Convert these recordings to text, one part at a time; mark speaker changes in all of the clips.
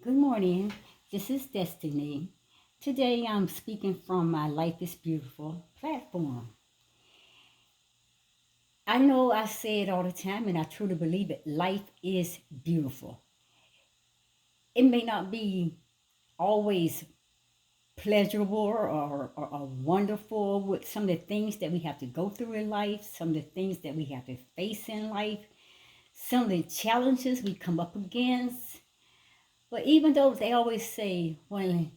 Speaker 1: Good morning. This is Destiny. Today I'm speaking from my Life is Beautiful platform. I know I say it all the time and I truly believe it. Life is beautiful. It may not be always pleasurable or wonderful with some of the things that we have to go through in life, some of the things that we have to face in life, some of the challenges we come up against. But even though they always say when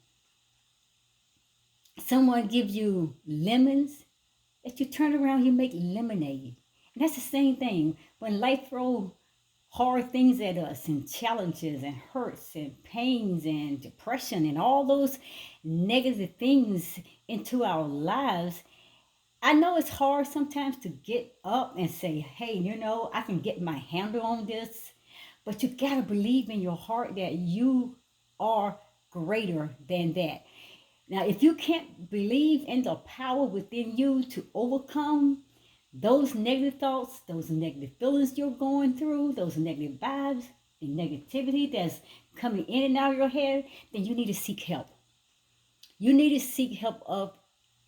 Speaker 1: someone gives you lemons, that you turn around, you make lemonade. And that's the same thing. When life throws hard things at us and challenges and hurts and pains and depression and all those negative things into our lives, I know it's hard sometimes to get up and say, hey, I can get my handle on this. But you got to believe in your heart that you are greater than that. Now, if you can't believe in the power within you to overcome those negative thoughts, those negative feelings you're going through, those negative vibes, the negativity that's coming in and out of your head, then you need to seek help. You need to seek help of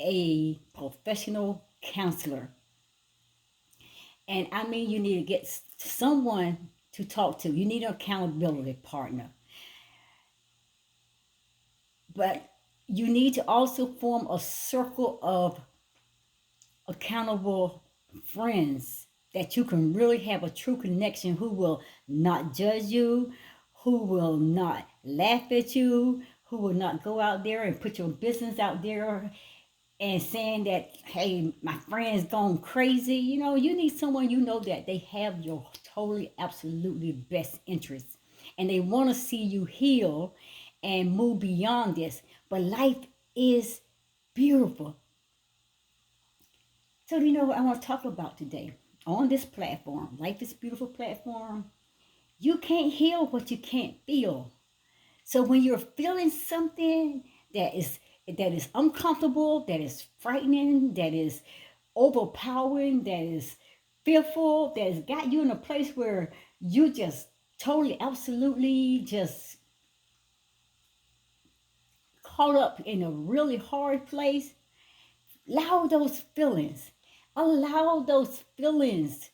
Speaker 1: a professional counselor. And I mean, you need to get someone to talk to. You need an accountability partner. But you need to also form a circle of accountable friends that you can really have a true connection, who will not judge you, who will not laugh at you, who will not go out there and put your business out there and saying that, hey, my friend's gone crazy. You need someone that they have your totally, absolutely best interests. And they want to see you heal and move beyond this. But life is beautiful. So, what I want to talk about today on this platform, Life is Beautiful platform? You can't heal what you can't feel. So when you're feeling something that is uncomfortable, that is frightening, that is overpowering, that is fearful, that has got you in a place where you just totally, absolutely just caught up in a really hard place, allow those feelings. Allow those feelings.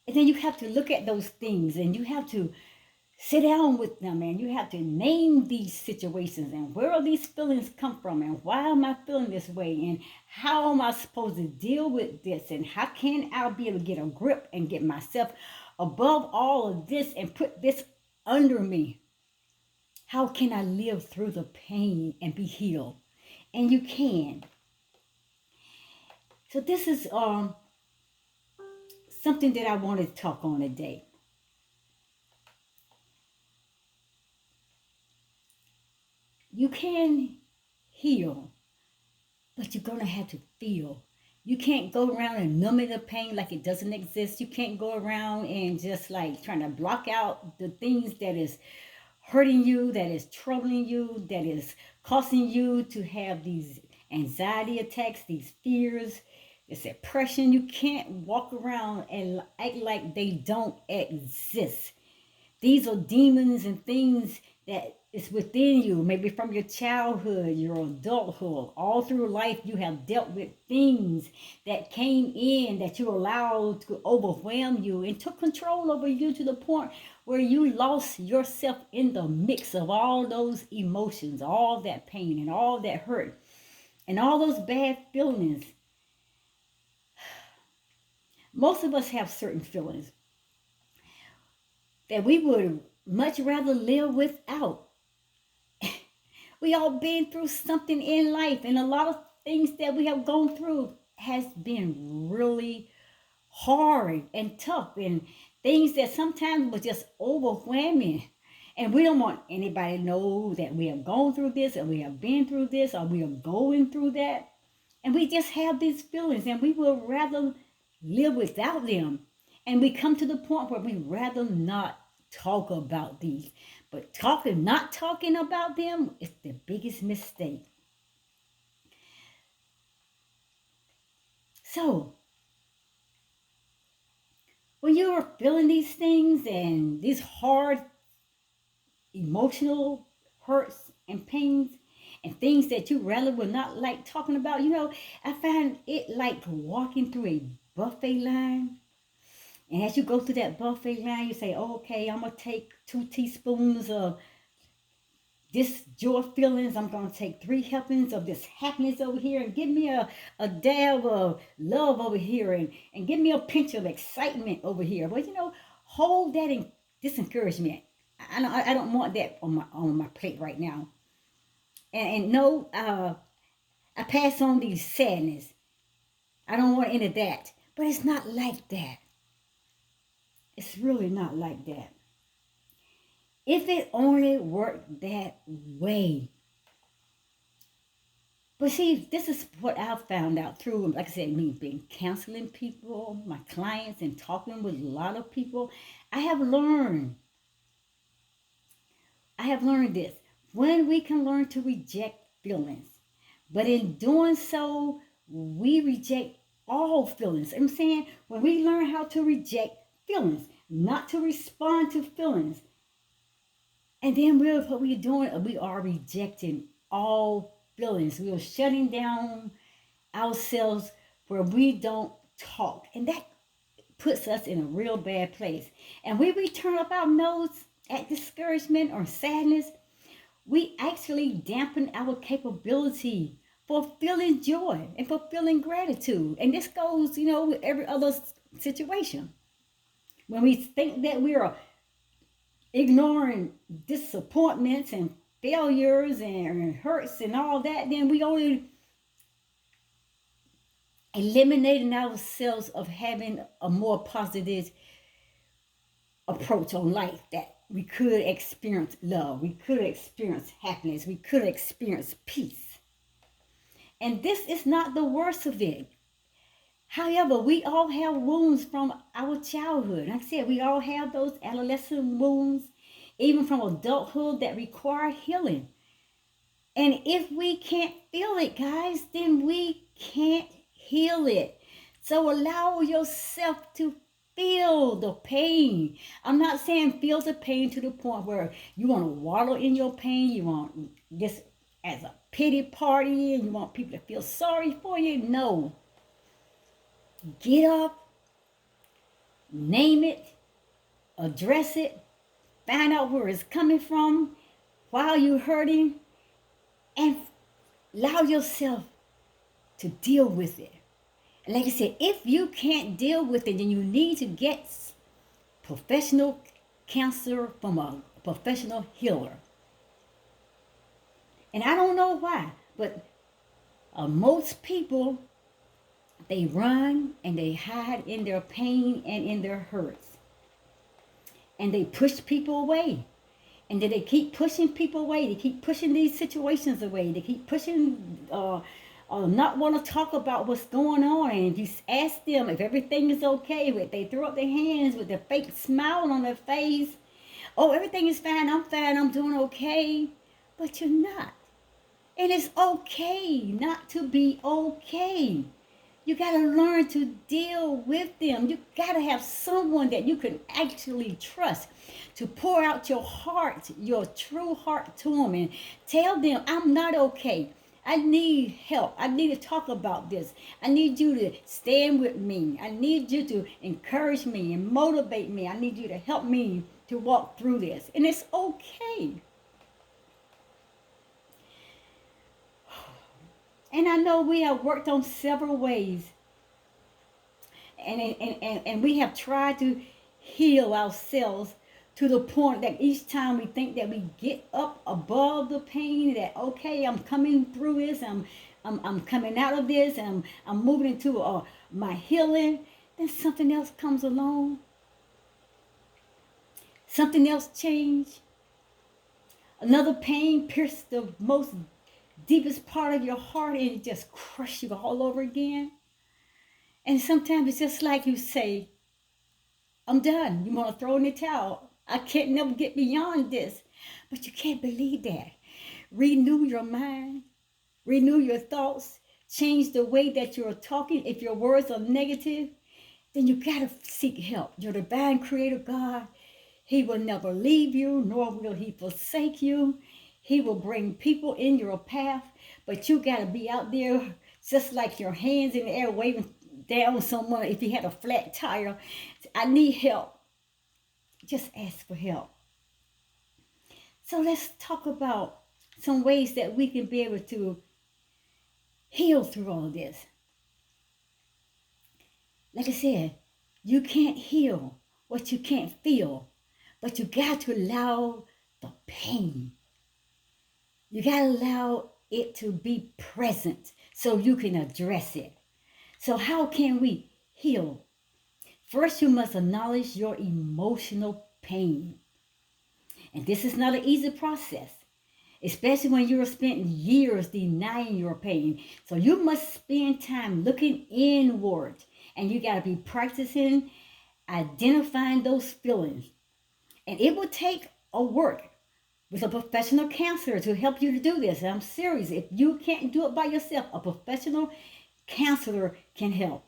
Speaker 1: And then you have to look at those things and you have to sit down with them and you have to name these situations and where are these feelings come from and why am I feeling this way and how am I supposed to deal with this and how can I be able to get a grip and get myself above all of this and put this under me. How can I live through the pain and be healed? And you can. So this is something that I wanted to talk on today. You can heal, but you're gonna have to feel. You can't go around and numbing the pain like it doesn't exist. You can't go around and just like trying to block out the things that is hurting you, that is troubling you, that is causing you to have these anxiety attacks, these fears, this oppression. You can't walk around and act like they don't exist. These are demons and things that is within you, maybe from your childhood, your adulthood. All through life, you have dealt with things that came in that you allowed to overwhelm you and took control over you to the point where you lost yourself in the mix of all those emotions, all that pain and all that hurt and all those bad feelings. Most of us have certain feelings that we would much rather live without. We all been through something in life, and a lot of things that we have gone through has been really hard and tough, and things that sometimes was just overwhelming. And we don't want anybody to know that we have gone through this, or we have been through this, or we are going through that. And we just have these feelings, and we will rather live without them. And we come to the point where we rather not talk about these. But not talking about them is the biggest mistake. So, when you're feeling these things and these hard emotional hurts and pains and things that you rather would not like talking about. I find it like walking through a buffet line. And as you go through that buffet line, you say, oh, okay, I'm going to take 2 teaspoons of this joy feelings. I'm going to take 3 helpings of this happiness over here and give me a dab of love over here and give me a pinch of excitement over here. But, hold that in discouragement. I don't want that on my plate right now. And no, I pass on these sadness. I don't want any of that. But it's not like that. It's really not like that. If it only worked that way. But see, this is what I've found out through, like I said, me being counseling people, my clients, and talking with a lot of people. I have learned this. When we can learn to reject feelings, but in doing so, we reject all feelings. I'm saying when we learn how to reject feelings, not to respond to feelings, and then what we're doing, we are rejecting all feelings. We are shutting down ourselves where we don't talk. And that puts us in a real bad place. And when we turn up our nose at discouragement or sadness, we actually dampen our capability for feeling joy and for feeling gratitude. And this goes, with every other situation. When we think that we are ignoring disappointments and failures and hurts and all that, then we only eliminating ourselves of having a more positive approach on life, that we could experience love, we could experience happiness, we could experience peace. And this is not the worst of it. However, we all have wounds from our childhood. Like I said, we all have those adolescent wounds, even from adulthood, that require healing. And if we can't feel it, guys, then we can't heal it. So allow yourself to feel the pain. I'm not saying feel the pain to the point where you want to wallow in your pain. You want this as a pity party and you want people to feel sorry for you. No. Get up, name it, address it, find out where it's coming from, while you're hurting, and allow yourself to deal with it. And like I said, if you can't deal with it, then you need to get professional counselor from a professional healer. And I don't know why, but most people, they run and they hide in their pain and in their hurts. And they push people away. And then they keep pushing people away. They keep pushing these situations away. They keep pushing, not want to talk about what's going on. And if you ask them if everything is okay, if they throw up their hands with their fake smile on their face, oh, everything is fine, I'm doing okay. But you're not. And it's okay not to be okay. You got to learn to deal with them. You got to have someone that you can actually trust to pour out your heart, your true heart to them and tell them, I'm not okay. I need help. I need to talk about this. I need you to stand with me. I need you to encourage me and motivate me. I need you to help me to walk through this. And it's okay. And I know we have worked on several ways. And we have tried to heal ourselves to the point that each time we think that we get up above the pain, that okay, I'm coming through this, I'm coming out of this, and I'm moving into my healing, then something else comes along. Something else changed. Another pain pierced the most deepest part of your heart and it just crushed you all over again. And sometimes it's just like you say, I'm done. You want to throw in the towel. I can't never get beyond this. But you can't believe that. Renew your mind. Renew your thoughts. Change the way that you're talking. If your words are negative, then you got to seek help. Your divine creator God, he will never leave you, nor will he forsake you. He will bring people in your path, but you got to be out there just like your hands in the air waving down someone. If you had a flat tire, I need help. Just ask for help. So let's talk about some ways that we can be able to heal through all of this. Like I said, you can't heal what you can't feel, but you got to allow the pain. You got to allow it to be present so you can address it. So, how can we heal? First, you must acknowledge your emotional pain. And this is not an easy process, especially when you have spent years denying your pain. So, you must spend time looking inward, and you got to be practicing identifying those feelings. And it will take a work with a professional counselor to help you to do this. And I'm serious. If you can't do it by yourself, a professional counselor can help.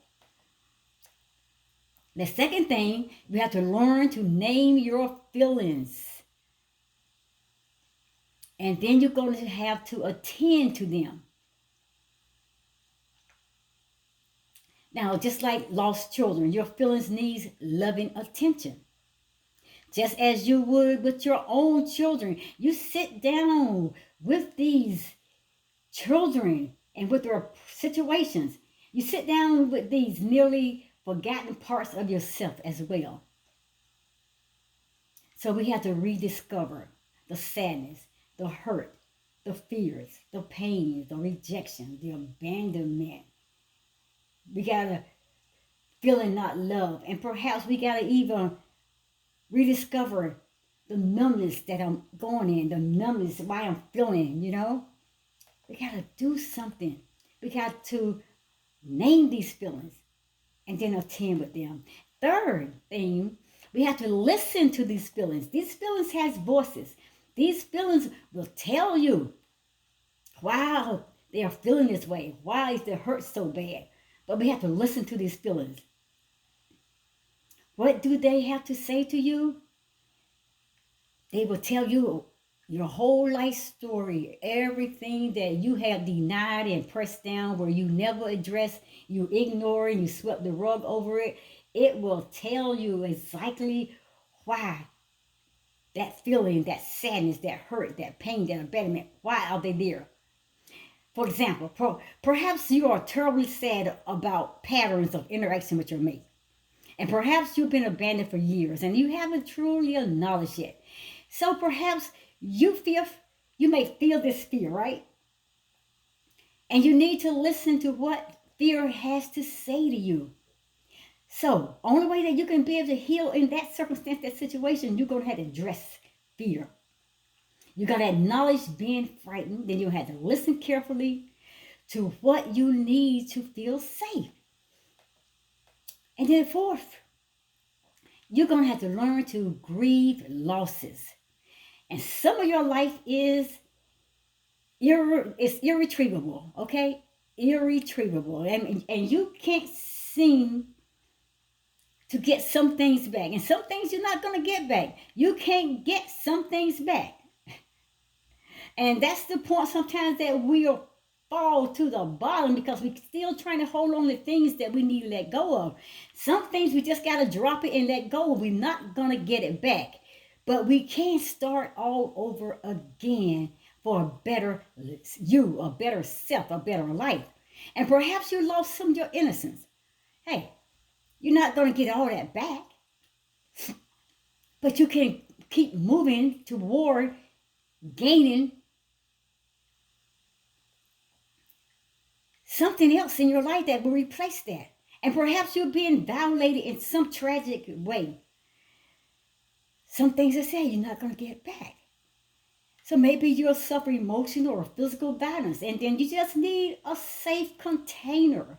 Speaker 1: The second thing, you have to learn to name your feelings. And then you're going to have to attend to them. Now, just like lost children, your feelings needs loving attention. Just as you would with your own children, you sit down with these children and with their situations. You sit down with these nearly forgotten parts of yourself as well. So we have to rediscover the sadness, the hurt, the fears, the pain, the rejection, the abandonment. We got to feeling not loved. And perhaps we got to even rediscover the numbness that I'm going in, the numbness, why I'm feeling, We got to do something. We got to name these feelings and then attend with them. Third thing, we have to listen to these feelings. These feelings has voices. These feelings will tell you why they are feeling this way. Why is the hurt so bad? But we have to listen to these feelings. What do they have to say to you? They will tell you your whole life story, everything that you have denied and pressed down, where you never addressed, you ignore and you swept the rug over it. It will tell you exactly why that feeling, that sadness, that hurt, that pain, that abandonment, why are they there? For example, perhaps you are terribly sad about patterns of interaction with your mate. And perhaps you've been abandoned for years and you haven't truly acknowledged it. So perhaps you may feel this fear, right? And you need to listen to what fear has to say to you. So, only way that you can be able to heal in that circumstance, that situation, you're going to have to address fear. You got to acknowledge being frightened. Then you have to listen carefully to what you need to feel safe. And then fourth, you're going to have to learn to grieve losses. And some of your life is irretrievable, okay? Irretrievable. And you can't seem to get some things back. And some things you're not going to get back. You can't get some things back. And that's the point sometimes that we'll fall to the bottom because we're still trying to hold on to things that we need to let go of. Some things we just got to drop it and let go. We're not going to get it back. But we can start all over again for a better you, a better self, a better life. And perhaps you lost some of your innocence. Hey, you're not going to get all that back. But you can keep moving toward gaining something else in your life that will replace that. And perhaps you're being violated in some tragic way. Some things I say you're not going to get back. So maybe you'll suffer emotional or physical violence, and then you just need a safe container.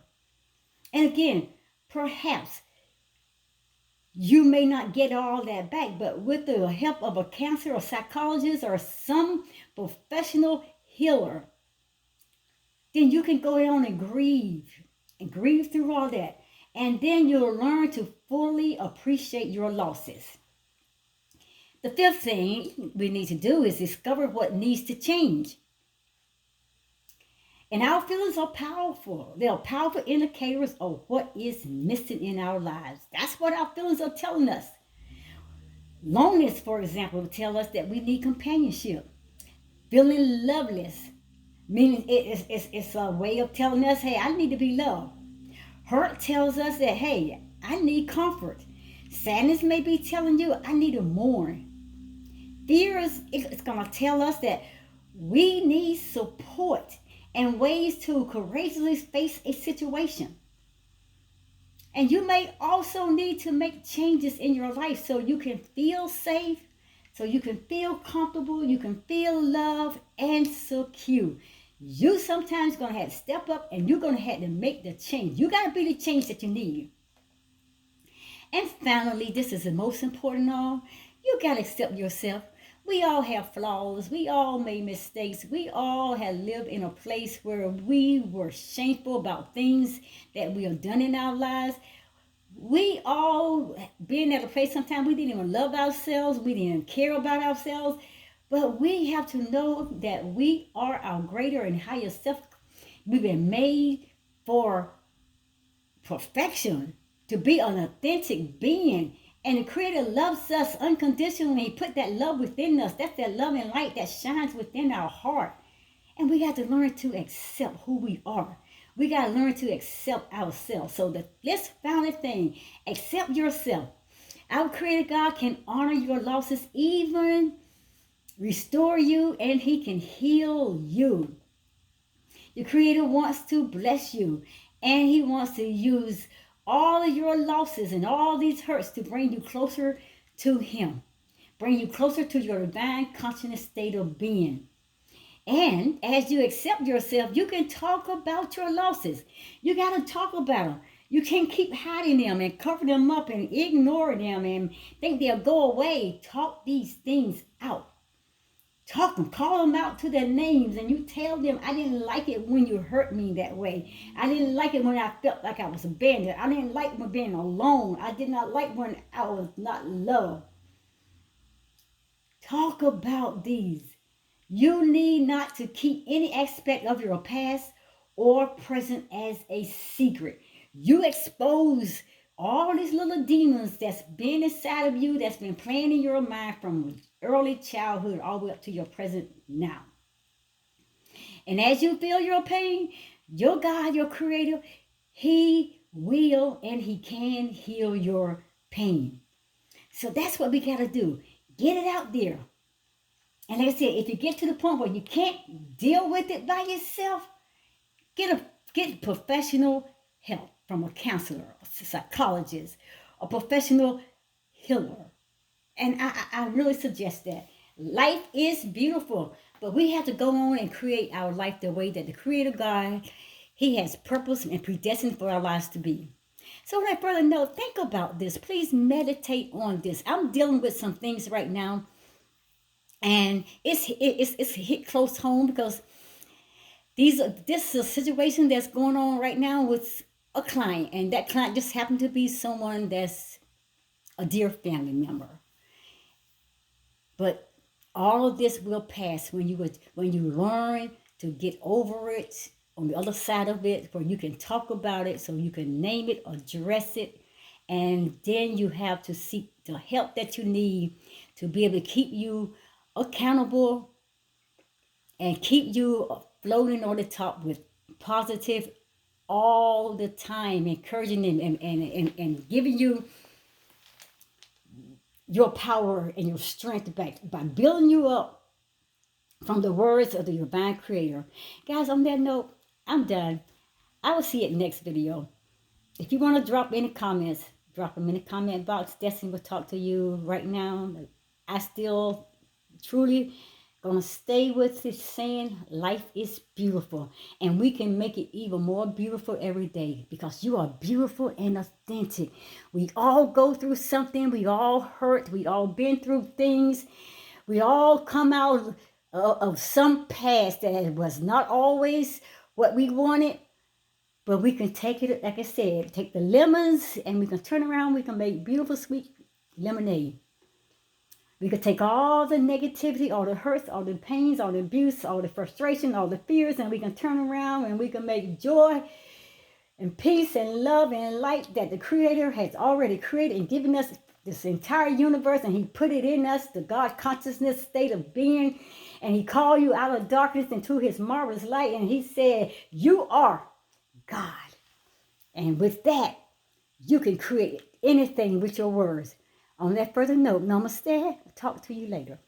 Speaker 1: And again, perhaps you may not get all that back, but with the help of a counselor or psychologist or some professional healer, then you can go on and grieve through all that. And then you'll learn to fully appreciate your losses. The fifth thing we need to do is discover what needs to change. And our feelings are powerful. They are powerful indicators of what is missing in our lives. That's what our feelings are telling us. Loneliness, for example, will tell us that we need companionship. Feeling loveless, meaning it's a way of telling us, hey, I need to be loved. Hurt tells us that, hey, I need comfort. Sadness may be telling you, I need to mourn. Fear is it's going to tell us that we need support and ways to courageously face a situation. And you may also need to make changes in your life so you can feel safe, so you can feel comfortable, you can feel loved and secure. You sometimes going to have to step up and you're going to have to make the change. You got to be the change that you need. And finally, this is the most important of all, you got to accept yourself. We all have flaws. We all made mistakes. We all have lived in a place where we were shameful about things that we have done in our lives. We all been at a place sometimes we didn't even love ourselves. We didn't care about ourselves. But we have to know that we are our greater and higher self. We've been made for perfection, to be an authentic being. And the Creator loves us unconditionally. He put that love within us. That's that love and light that shines within our heart. And we got to learn to accept who we are. We got to learn to accept ourselves. So this final thing, accept yourself. Our Creator God can honor your losses, even restore you, and He can heal you. The Creator wants to bless you, and He wants to use all of your losses and all these hurts to bring you closer to Him, bring you closer to your divine consciousness state of being. And as you accept yourself, you can talk about your losses. You got to talk about them. You can't keep hiding them and cover them up and ignore them and think they'll go away. Talk these things out. Talk them, call them out to their names, and you tell them, I didn't like it when you hurt me that way. I didn't like it when I felt like I was abandoned. I didn't like when being alone. I did not like when I was not loved. Talk about these. You need not to keep any aspect of your past or present as a secret. You expose all these little demons that's been inside of you, that's been playing in your mind from early childhood all the way up to your present now. And as you feel your pain, your God, your Creator, He will and He can heal your pain. So that's what we got to do. Get it out there. And like I said, if you get to the point where you can't deal with it by yourself, get professional help from a counselor, a psychologist, a professional healer. And I really suggest that. Life is beautiful, but we have to go on and create our life the way that the Creator God, He has purpose and predestined for our lives to be. So on a further note, think about this. Please meditate on this. I'm dealing with some things right now, and it's hit close home because this is a situation that's going on right now with a client, and that client just happened to be someone that's a dear family member. But all of this will pass when you learn to get over it on the other side of it, where you can talk about it, so you can name it, address it, and then you have to seek the help that you need to be able to keep you accountable and keep you floating on the top with positive all the time, encouraging them and giving you your power and your strength back by building you up from the words of the divine Creator. Guys, on that note, I'm done. I will see you next video. If you want to drop any comments, drop them in the comment box. Destiny will talk to you right now. I still truly gonna stay with this saying, life is beautiful, and we can make it even more beautiful every day because you are beautiful and authentic. We all go through something. We all hurt. We all been through things. We all come out of some past that was not always what we wanted, but we can take it, like I said, take the lemons and we can turn around. We can make beautiful sweet lemonade. We could take all the negativity, all the hurts, all the pains, all the abuse, all the frustration, all the fears, and we can turn around and we can make joy and peace and love and light that the Creator has already created and given us this entire universe, and He put it in us, the God consciousness state of being, and He called you out of darkness into His marvelous light, and He said, you are God. And with that, you can create anything with your words. On that further note, namaste. I'll talk to you later.